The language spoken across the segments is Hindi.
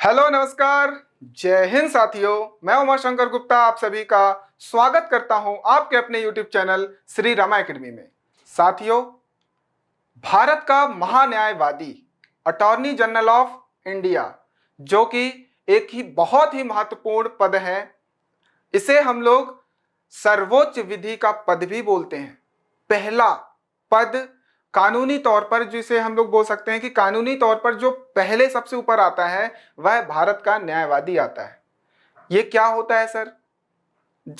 हेलो नमस्कार, जय हिंद साथियों। मैं उमाशंकर गुप्ता आप सभी का स्वागत करता हूं आपके अपने YouTube channel Shri Rama academy में। साथियों, भारत का महान्यायवादी अटॉर्नी जनरल ऑफ इंडिया, जो कि एक ही बहुत ही महत्वपूर्ण पद है, इसे हम लोग सर्वोच्च विधि का पद भी बोलते हैं। पहला पद कानूनी तौर पर, जिसे हम लोग बोल सकते हैं कि कानूनी तौर पर जो पहले सबसे ऊपर आता है वह भारत का न्यायवादी आता है। ये क्या होता है सर?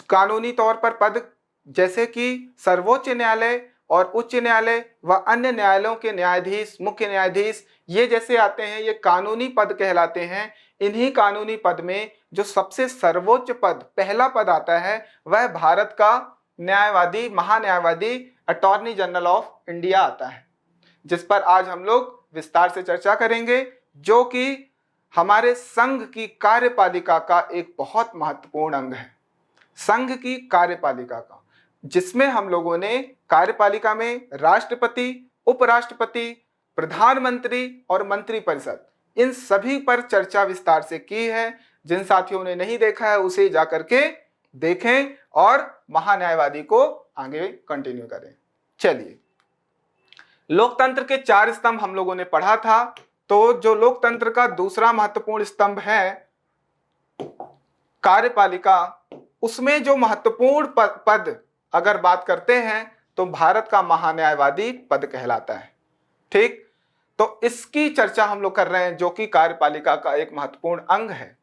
कानूनी तौर पर पद जैसे कि सर्वोच्च न्यायालय और उच्च न्यायालय व अन्य न्यायालयों के न्यायाधीश, मुख्य न्यायाधीश, ये जैसे आते हैं ये कानूनी पद कहलाते हैं। इन्हीं कानूनी पद में जो सबसे सर्वोच्च पद, पहला पद आता है वह भारत का न्यायवादी, महान्यायवादी अटॉर्नी जनरल ऑफ इंडिया आता है, जिस पर आज हम लोग विस्तार से चर्चा करेंगे, जो कि हमारे संघ की कार्यपालिका का एक बहुत महत्वपूर्ण अंग है। संघ की कार्यपालिका का, जिसमें हम लोगों ने कार्यपालिका में राष्ट्रपति, उपराष्ट्रपति, प्रधानमंत्री और मंत्रिपरिषद, इन सभी पर चर्चा विस्तार से की है। जिन साथियों ने नहीं देखा है उसे जाकर के देखें और महान्यायवादी को आगे कंटिन्यू करें। चलिए, लोकतंत्र के 4 स्तंभ हम लोगों ने पढ़ा था। तो जो लोकतंत्र का दूसरा महत्वपूर्ण स्तंभ है कार्यपालिका, उसमें जो महत्वपूर्ण पद अगर बात करते हैं तो भारत का महान्यायवादी पद कहलाता है। ठीक, तो इसकी चर्चा हम लोग कर रहे हैं, जो कि कार्यपालिका का एक महत्वपूर्ण अंग है।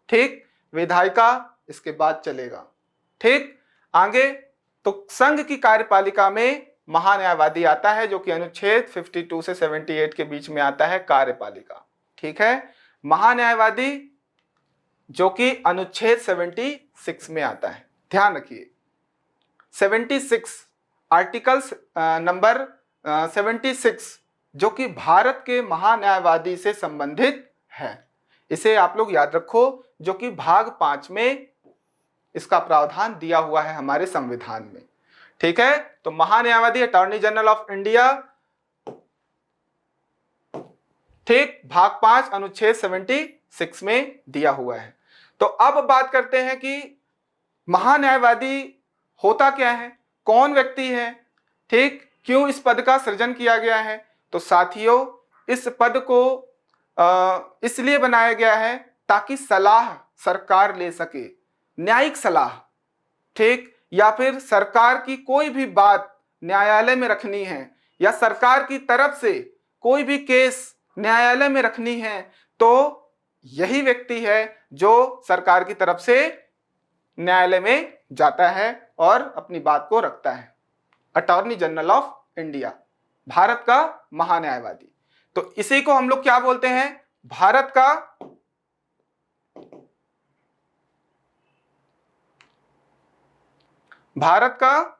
ठीक, विधायिका इसके बाद चलेगा। ठीक, आगे तो संघ की कार्यपालिका में महान्यायवादी आता है, जो कि अनुच्छेद 52 से 78 के बीच में आता है कार्यपालिका। ठीक है, महान्यायवादी जो कि अनुच्छेद 76 में आता है। ध्यान रखिए, 76 आर्टिकल्स नंबर 76 जो कि भारत के महान्यायवादी से संबंधित है। इसे आप लोग याद रखो, जो कि भाग 5 में इसका प्रावधान दिया हुआ है हमारे संविधान में। ठीक है, तो महान्यायवादी अटॉर्नी जनरल ऑफ इंडिया, ठीक, भाग 5 अनुच्छेद 76 में दिया हुआ है। तो अब बात करते हैं कि महान्यायवादी होता क्या है, कौन व्यक्ति है, ठीक, क्यों इस पद का सृजन किया गया है। तो साथियों, इस पद को इसलिए बनाया गया है ताकि सलाह सरकार ले सके, न्यायिक सलाह, ठीक, या फिर सरकार की कोई भी बात न्यायालय में रखनी है या सरकार की तरफ से कोई भी केस न्यायालय में रखनी है, तो यही व्यक्ति है जो सरकार की तरफ से न्यायालय में जाता है और अपनी बात को रखता है। Attorney general of India, Bharat का महान्यायवादी। तो इसी को हम लोग क्या बोलते हैं? भारत का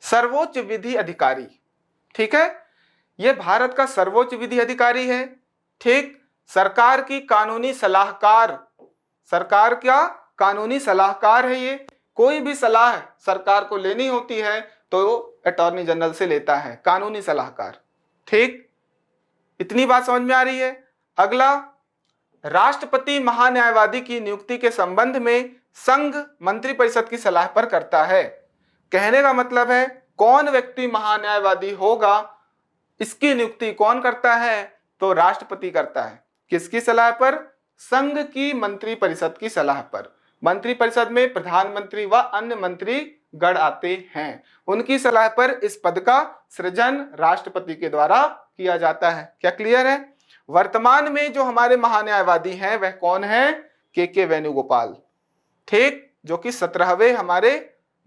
सर्वोच्च विधि अधिकारी। ठीक है, यह भारत का सर्वोच्च विधि अधिकारी है। ठीक, सरकार की कानूनी सलाहकार, सरकार का कानूनी सलाहकार है। ये कोई भी सलाह सरकार को लेनी होती है तो अटॉर्नी जनरल से लेता है, कानूनी सलाहकार। ठीक, इतनी बात समझ में आ रही है। अगला, राष्ट्रपति महान्यायवादी की नियुक्ति के संबंध में संघ मंत्रिपरिषद की सलाह पर करता है। कहने का मतलब है, कौन व्यक्ति महान्यायवादी होगा, इसकी नियुक्ति कौन करता है? तो राष्ट्रपति करता है। किसकी सलाह पर? संघ की मंत्रिपरिषद की सलाह पर। मंत्रिपरिषद में प्रधानमंत्री व अन्य मंत्री गण आते हैं, उनकी सलाह पर इस पद का सृजन राष्ट्रपति के द्वारा किया जाता है। क्या क्लियर है? वर्तमान में जो हमारे महान्यायवादी हैं वह कौन है? के वेणुगोपाल। ठीक, जो कि 17वें हमारे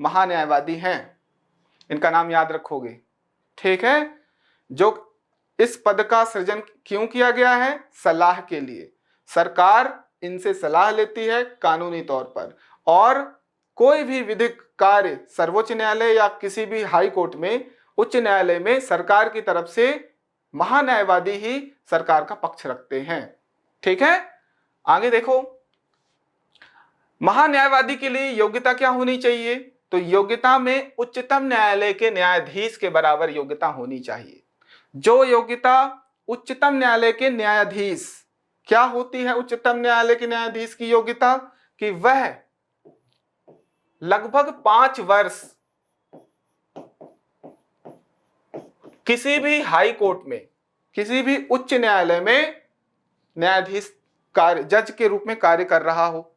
महान्यायवादी हैं, इनका नाम याद रखोगे। ठीक है, जो इस पद का सृजन क्यों किया गया है? सलाह के लिए। सरकार इनसे सलाह लेती है कानूनी तौर पर, और कोई भी विधिक कार्य सर्वोच्च न्यायालय या किसी भी हाई कोर्ट में, उच्च न्यायालय में सरकार की तरफ से महान्यायवादी ही सरकार का पक्ष रखते हैं। ठीक है, आगे देखो, महान्यायवादी के लिए योग्यता क्या होनी चाहिए? तो योग्यता में उच्चतम न्यायालय के न्यायाधीश के बराबर योग्यता होनी चाहिए। जो योग्यता उच्चतम न्यायालय के न्यायाधीश क्या होती है उच्चतम न्यायालय के न्यायाधीश की योग्यता? कि वह लगभग 5 वर्ष किसी भी हाई कोर्ट में, किसी भी उच्च न्यायालय में न्यायाधीश कार्य, जज के रूप में कार्य कर रहा हो,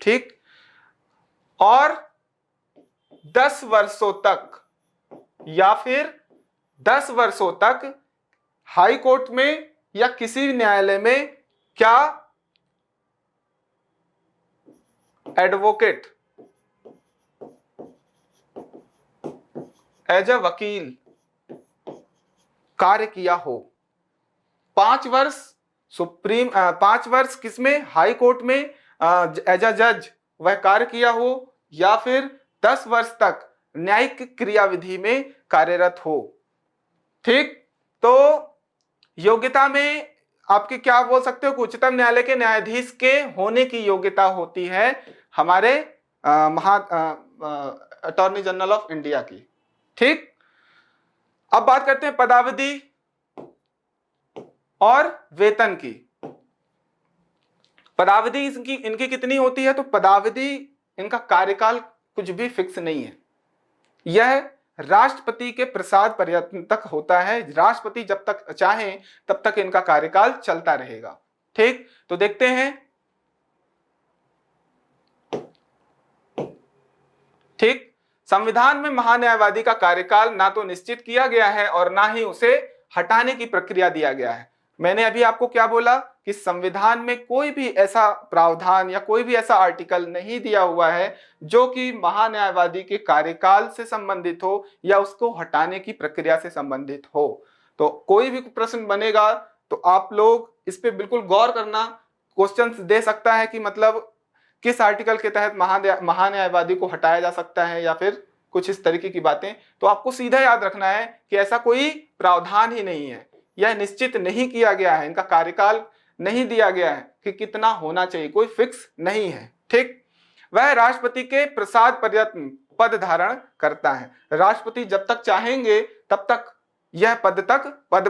ठीक, और 10 वर्षों तक या फिर 10 वर्षों तक हाई कोर्ट में या किसी भी न्यायालय में क्या एडवोकेट, एज अ वकील कार्य किया हो। 5 वर्ष 5 वर्ष किसमें? हाई कोर्ट में एज अ जज वह कार्य किया हो, या फिर 10 वर्ष तक न्यायिक क्रियाविधि में कार्यरत हो, ठीक। तो योग्यता में आपके क्या बोल सकते हो कि उच्चतम न्यायालय के न्यायाधीश के होने की योग्यता होती है हमारे अटॉर्नी जनरल ऑफ इंडिया की, ठीक। अब बात करते हैं पदावधि और वेतन की। पदावधि इनकी कितनी होती है? तो पदावधि, इनका कार्यकाल कुछ भी फिक्स नहीं है, यह राष्ट्रपति के प्रसाद पर्यंत तक होता है। राष्ट्रपति जब तक चाहे तब तक इनका कार्यकाल चलता रहेगा, ठीक। तो देखते हैं, ठीक। संविधान में महान्यायवादी का कार्यकाल ना तो निश्चित किया गया है और ना ही उसे हटाने की प्रक्रिया दिया गया है। मैंने अभी आपको क्या बोला कि संविधान में कोई भी ऐसा प्रावधान या कोई भी ऐसा आर्टिकल नहीं दिया हुआ है जो कि महान्यायवादी के कार्यकाल से संबंधित हो या उसको हटाने की प्रक्रिया से संबंधित हो। तो कोई भी प्रश्न बनेगा तो आप लोग इस पे बिल्कुल गौर करना, क्वेश्चन दे सकता है कि मतलब किस आर्टिकल के तहत महान्यायवादी को हटाया जा सकता है या फिर कुछ इस तरीके की बातें। तो आपको सीधा याद रखना है कि ऐसा कोई प्रावधान ही नहीं है, यह निश्चित नहीं किया गया है, इनका कार्यकाल नहीं दिया गया है कि कितना होना चाहिए, कोई फिक्स नहीं है, ठीक। वह राष्ट्रपति के प्रसाद पर्यंत पद धारण करता है। राष्ट्रपति जब तक चाहेंगे तब तक यह पद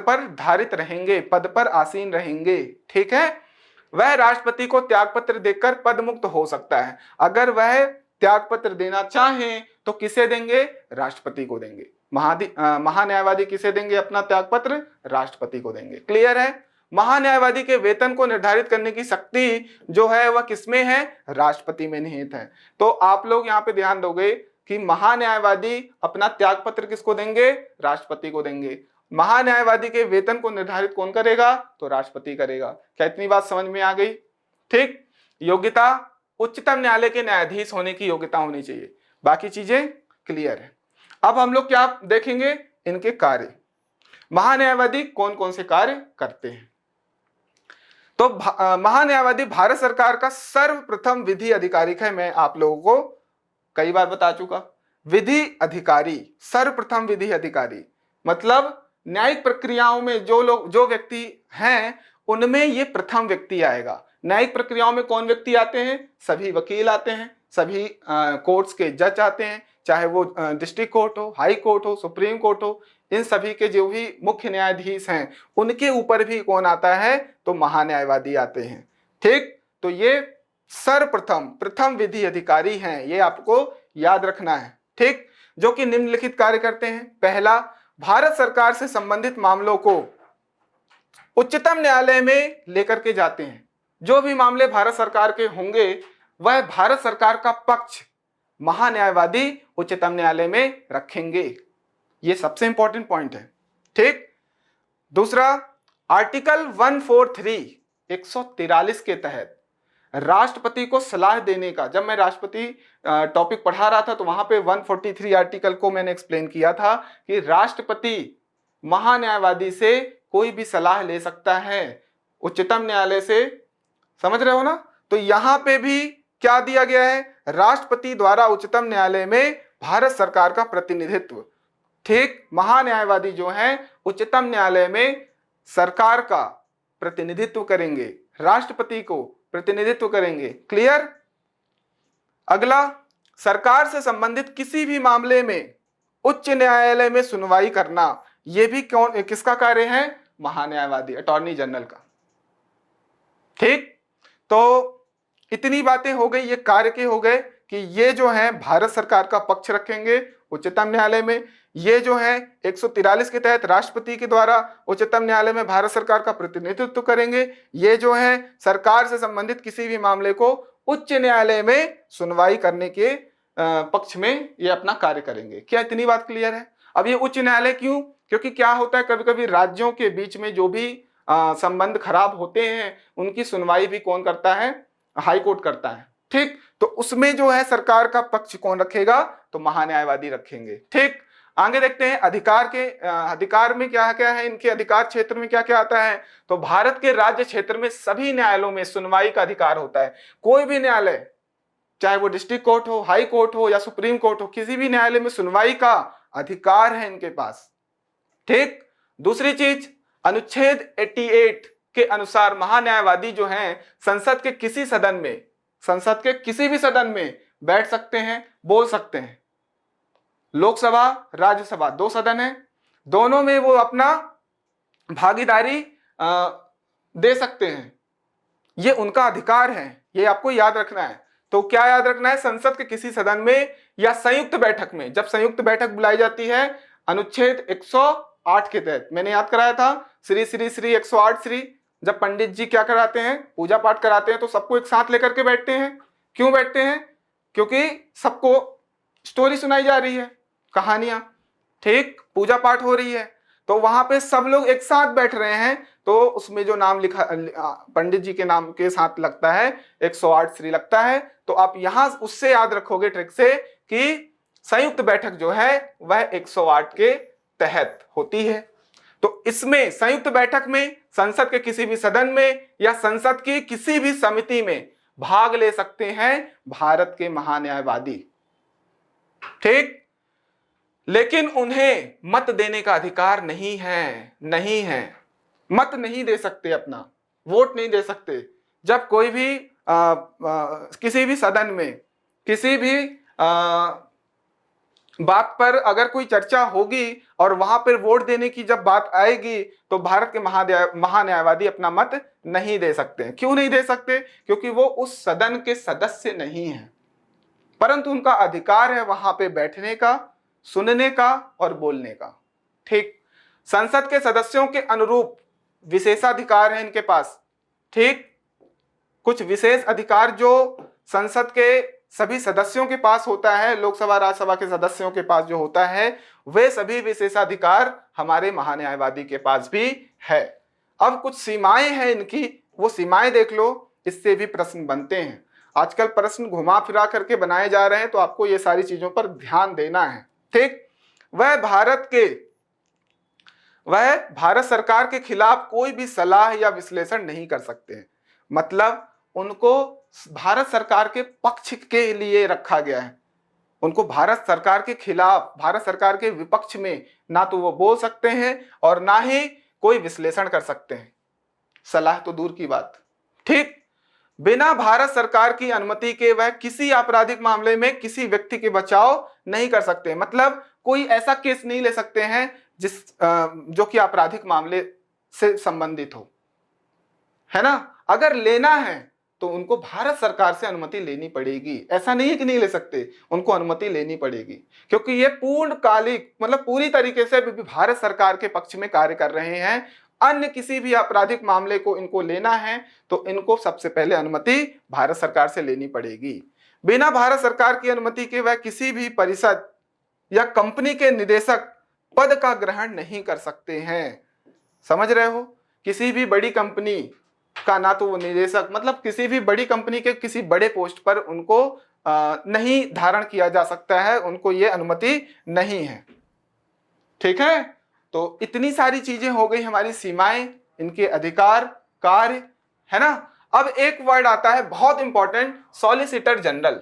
पर धारित रहेंगे, पद पर आसीन रहेंगे, ठीक है। वह राष्ट्रपति को त्यागपत्र देकर पद मुक्त हो सकता है। अगर वह त्यागपत्र देना चाहें तो किसे देंगे? राष्ट्रपति को देंगे। महान्यायवादी किसे देंगे अपना त्यागपत्र? राष्ट्रपति को देंगे। क्लियर है? महान्यायवादी के वेतन को निर्धारित करने की शक्ति जो है वह किसमें है? राष्ट्रपति में निहित है। तो आप लोग यहाँ पे ध्यान दोगे कि महान्यायवादी अपना त्यागपत्र किसको देंगे? राष्ट्रपति को देंगे। महान्यायवादी के वेतन को निर्धारित कौन करेगा? तो राष्ट्रपति करेगा। क्या इतनी बात समझ में आ गई? ठीक। योग्यता, उच्चतम न्यायालय के न्यायाधीश होने की योग्यता होनी चाहिए, बाकी चीजें क्लियर है। अब हम लोग क्या देखेंगे? इनके कार्य। महान्यायवादी कौन कौन से कार्य करते हैं? तो महान्यायवादी भारत सरकार का सर्वप्रथम विधि अधिकारी है। मैं आप लोगों को कई बार बता चुका, विधि अधिकारी, सर्वप्रथम विधि अधिकारी मतलब न्यायिक प्रक्रियाओं में जो व्यक्ति हैं उनमें ये प्रथम व्यक्ति आएगा। न्यायिक प्रक्रियाओं में कौन व्यक्ति आते हैं? सभी वकील आते हैं, सभी कोर्ट्स के जज आते हैं, चाहे वो डिस्ट्रिक्ट कोर्ट हो, हाई कोर्ट हो, सुप्रीम कोर्ट हो, इन सभी के जो भी मुख्य न्यायाधीश हैं उनके ऊपर भी कौन आता है? तो महान्यायवादी आते हैं, ठीक। तो ये प्रथम विधि अधिकारी हैं, ये आपको याद रखना है, ठीक। जो कि निम्नलिखित कार्य करते हैं। पहला, भारत सरकार से संबंधित मामलों को उच्चतम न्यायालय में लेकर के जाते हैं। जो भी मामले भारत सरकार के होंगे वह भारत सरकार का पक्ष महान्यायवादी उच्चतम न्यायालय में रखेंगे। यह सबसे इंपॉर्टेंट पॉइंट है, ठीक। दूसरा, आर्टिकल 143 के तहत राष्ट्रपति को सलाह देने का, जब मैं राष्ट्रपति टॉपिक पढ़ा रहा था तो वहां पे 143 आर्टिकल को मैंने एक्सप्लेन किया था कि राष्ट्रपति महान्यायवादी से कोई भी सलाह ले सकता है उच्चतम न्यायालय से, समझ रहे हो ना। तो यहां पे भी क्या दिया गया है? राष्ट्रपति द्वारा उच्चतम न्यायालय में भारत सरकार का प्रतिनिधित्व, ठीक। महान्यायवादी जो हैं उच्चतम न्यायालय में सरकार का प्रतिनिधित्व करेंगे, राष्ट्रपति को प्रतिनिधित्व करेंगे। क्लियर? अगला, सरकार से संबंधित किसी भी मामले में उच्च न्यायालय में सुनवाई करना, यह भी किसका कार्य है? महान्यायवादी, अटॉर्नी जनरल का। ठीक, तो इतनी बातें हो गई, ये कार्य के हो गए कि ये जो है भारत सरकार का पक्ष रखेंगे उच्चतम न्यायालय में। ये जो है 143 के तहत राष्ट्रपति के द्वारा उच्चतम न्यायालय में भारत सरकार का प्रतिनिधित्व करेंगे। ये जो है सरकार से संबंधित किसी भी मामले को उच्च न्यायालय में सुनवाई करने के पक्ष में ये अपना कार्य करेंगे। क्या इतनी बात क्लियर है? अब ये उच्च न्यायालय क्यों? क्योंकि क्या होता है, कभी कभी राज्यों के बीच में जो भी संबंध खराब होते हैं उनकी सुनवाई भी कौन करता है? हाई कोर्ट करता है। ठीक, तो उसमें जो है सरकार का पक्ष कौन रखेगा? तो महान्यायवादी रखेंगे। ठीक, आगे देखते हैं अधिकार में क्या क्या है, इनके अधिकार क्षेत्र में क्या क्या आता है। तो भारत के राज्य क्षेत्र में सभी न्यायालयों में सुनवाई का अधिकार होता है। कोई भी न्यायालय, चाहे वो डिस्ट्रिक्ट कोर्ट हो, हाई कोर्ट हो या सुप्रीम कोर्ट हो, किसी भी न्यायालय में सुनवाई का अधिकार है इनके पास। ठीक, दूसरी चीज, अनुच्छेद 88 के अनुसार महान्यायवादी जो हैं संसद के किसी सदन में, संसद के किसी भी सदन में बैठ सकते हैं, बोल सकते हैं। लोकसभा राज्यसभा 2 सदन है, दोनों में वो अपना भागीदारी दे सकते हैं। ये उनका अधिकार है, ये आपको याद रखना है। तो क्या याद रखना है? संसद के किसी सदन में या संयुक्त बैठक में, जब संयुक्त बैठक बुलाई जाती है अनुच्छेद 108 के तहत, मैंने याद कराया था श्री श्री श्री 108 श्री, जब पंडित जी क्या कराते हैं, पूजा पाठ कराते हैं, तो सबको एक साथ लेकर के बैठते हैं। क्यों बैठते हैं? क्योंकि सबको स्टोरी सुनाई जा रही है, कहानियां। ठीक, पूजा पाठ हो रही है, तो वहां पे सब लोग एक साथ बैठ रहे हैं, तो उसमें जो नाम लिखा पंडित जी के नाम के साथ लगता है 108 श्री लगता है। तो आप यहां उससे याद रखोगे ट्रिक से कि संयुक्त बैठक जो है वह 108 के तहत होती है। तो इसमें संयुक्त बैठक में संसद के किसी भी सदन में या संसद की किसी भी समिति में भाग ले सकते हैं भारत के महान्यायवादी। ठीक, लेकिन उन्हें मत देने का अधिकार नहीं है, मत नहीं दे सकते, अपना वोट नहीं दे सकते। जब कोई भी किसी भी सदन में किसी भी बात पर अगर कोई चर्चा होगी और वहां पर वोट देने की जब बात आएगी, तो भारत के महान्यायवादी अपना मत नहीं दे सकते हैं। क्यों नहीं दे सकते? क्योंकि वो उस सदन के सदस्य नहीं हैं, परंतु उनका अधिकार है वहां पे बैठने का, सुनने का और बोलने का। ठीक, संसद के सदस्यों के अनुरूप विशेषाधिकार है इनके पास। ठीक, कुछ विशेष अधिकार जो संसद के सभी सदस्यों के पास होता है, लोकसभा राज्यसभा के सदस्यों के पास जो होता है, वे सभी विशेषाधिकार हमारे महान्यायवादी के पास भी है। अब कुछ सीमाएं हैं इनकी, वो सीमाएं देख लो, इससे भी प्रश्न बनते हैं। आजकल प्रश्न घुमा फिरा करके बनाए जा रहे हैं, तो आपको ये सारी चीजों पर ध्यान देना है। ठीक, वह भारत सरकार के खिलाफ कोई भी सलाह या विश्लेषण नहीं कर सकते हैं। मतलब उनको भारत सरकार के पक्ष के लिए रखा गया है। उनको भारत सरकार के खिलाफ, भारत सरकार के विपक्ष में ना तो वो बोल सकते हैं और ना ही कोई विश्लेषण कर सकते हैं, सलाह तो दूर की बात। ठीक, बिना भारत सरकार की अनुमति के वह किसी आपराधिक मामले में किसी व्यक्ति के बचाव नहीं कर सकते। मतलब कोई ऐसा केस नहीं ले सकते हैं जो कि आपराधिक मामले से संबंधित हो, है ना। अगर लेना है तो उनको भारत सरकार से अनुमति लेनी पड़ेगी। ऐसा नहीं है कि नहीं ले सकते, उनको अनुमति लेनी पड़ेगी, क्योंकि ये पूर्णकालिक, मतलब पूरी तरीके से भारत सरकार के पक्ष में कार्य कर रहे हैं। अन्य किसी भी आपराधिक मामले को इनको लेना है तो इनको सबसे पहले अनुमति भारत सरकार से लेनी पड़ेगी। बिना भारत सरकार की अनुमति के वह किसी भी परिषद या कंपनी के निदेशक पद का ग्रहण नहीं कर सकते हैं। समझ रहे हो? किसी भी बड़ी कंपनी का ना तो वो निदेशक, मतलब किसी भी बड़ी कंपनी के किसी बड़े पोस्ट पर उनको नहीं धारण किया जा सकता है, उनको ये अनुमति नहीं है। ठीक है, तो इतनी सारी चीजें हो गई हमारी सीमाएं, इनके अधिकार, कार्य, है ना। अब एक वर्ड आता है बहुत important, solicitor general.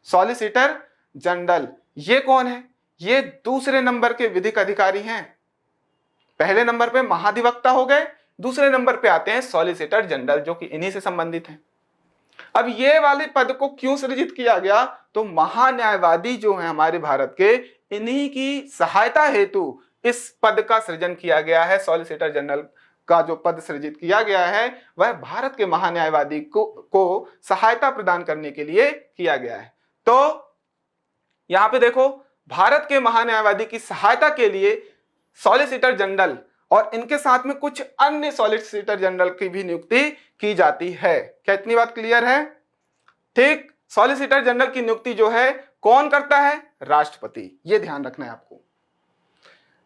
Solicitor general ये कौन है? ये दूसरे नंबर के विधिक अधिकारी हैं। पहले नंबर पे महाधिवक्ता हो गए, दूसरे नंबर पे आते हैं सॉलिसिटर जनरल, जो कि इन्हीं से संबंधित हैं। अब ये वाले पद को क्यों सृजित किया गया? तो महान्यायवादी जो हैं हमारे भारत के, इन्हीं की सहायता हेतु इस पद का सृजन किया गया है, सॉलिसिटर जनरल का जो पद सृजित किया गया है वह भारत के महान्यायवादी को सहायता प्रदान करने के लिए किया गया है। तो यहां पे देखो, भारत के महान्यायवादी की सहायता के लिए सॉलिसिटर जनरल और इनके साथ में कुछ अन्य सॉलिसिटर जनरल की भी नियुक्ति की जाती है। क्या इतनी बात क्लियर है? ठीक, सॉलिसिटर जनरल की नियुक्ति जो है कौन करता है? राष्ट्रपति। यह ध्यान रखना है आपको।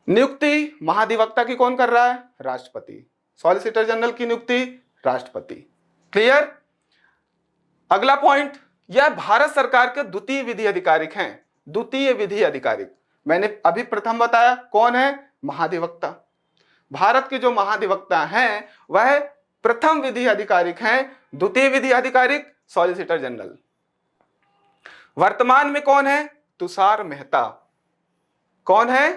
नियुक्ति महाधिवक्ता की कौन कर रहा है? राष्ट्रपति। सॉलिसिटर जनरल की नियुक्ति राष्ट्रपति। क्लियर? अगला पॉइंट, यह भारत सरकार के द्वितीय विधि अधिकारिक हैं। द्वितीय विधि अधिकारिक मैंने अभी प्रथम बताया, कौन है? महाधिवक्ता। भारत के जो महाधिवक्ता हैं वह प्रथम विधि अधिकारिक हैं। द्वितीय विधि अधिकारिक सॉलिसिटर जनरल। वर्तमान में कौन है? तुषार मेहता। कौन है?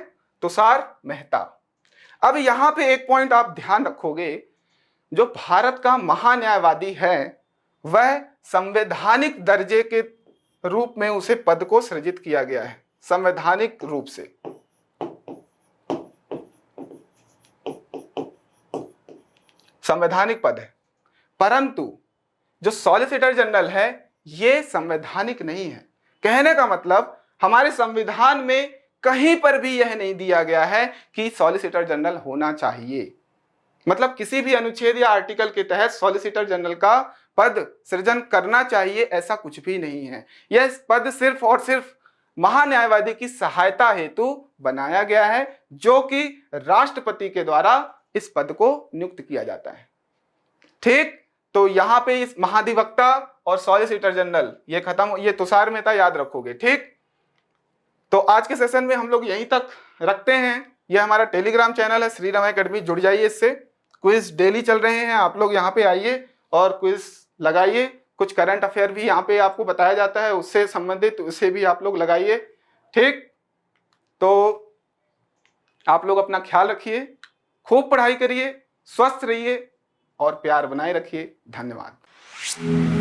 तुषार मेहता। अब यहां पे एक पॉइंट आप ध्यान रखोगे, जो भारत का महान्यायवादी है वह संवैधानिक दर्जे के रूप में उसे पद को सृजित किया गया है। संवैधानिक रूप से संवैधानिक पद है, परंतु जो सॉलिसिटर जनरल है यह संवैधानिक नहीं है। कहने का मतलब हमारे संविधान में कहीं पर भी यह नहीं दिया गया है कि सॉलिसिटर जनरल होना चाहिए। मतलब किसी भी अनुच्छेद या आर्टिकल के तहत सॉलिसिटर जनरल का पद सृजन करना चाहिए, ऐसा कुछ भी नहीं है। यह पद सिर्फ और सिर्फ महान्यायवादी की सहायता हेतु बनाया गया है, जो कि राष्ट्रपति के द्वारा इस पद को नियुक्त किया जाता है। ठीक, तो यहां पे इस महाधिवक्ता और सॉलिसिटर जनरल ये खत्म, ये तुषार मेहता याद रखोगे। ठीक, तो आज के सेशन में हम लोग यहीं तक रखते हैं। यह हमारा टेलीग्राम चैनल है श्री रमा एकेडमी, जुड़ जाइए इससे। क्विज डेली चल रहे हैं, आप लोग यहाँ पे आइए और क्विज लगाइए। कुछ करंट अफेयर भी यहाँ पे आपको बताया जाता है, उससे संबंधित उसे भी आप लोग लगाइए। ठीक, तो आप लोग अपना ख्याल रखिए, खूब पढ़ाई करिए, स्वस्थ रहिए और प्यार बनाए रखिए। धन्यवाद।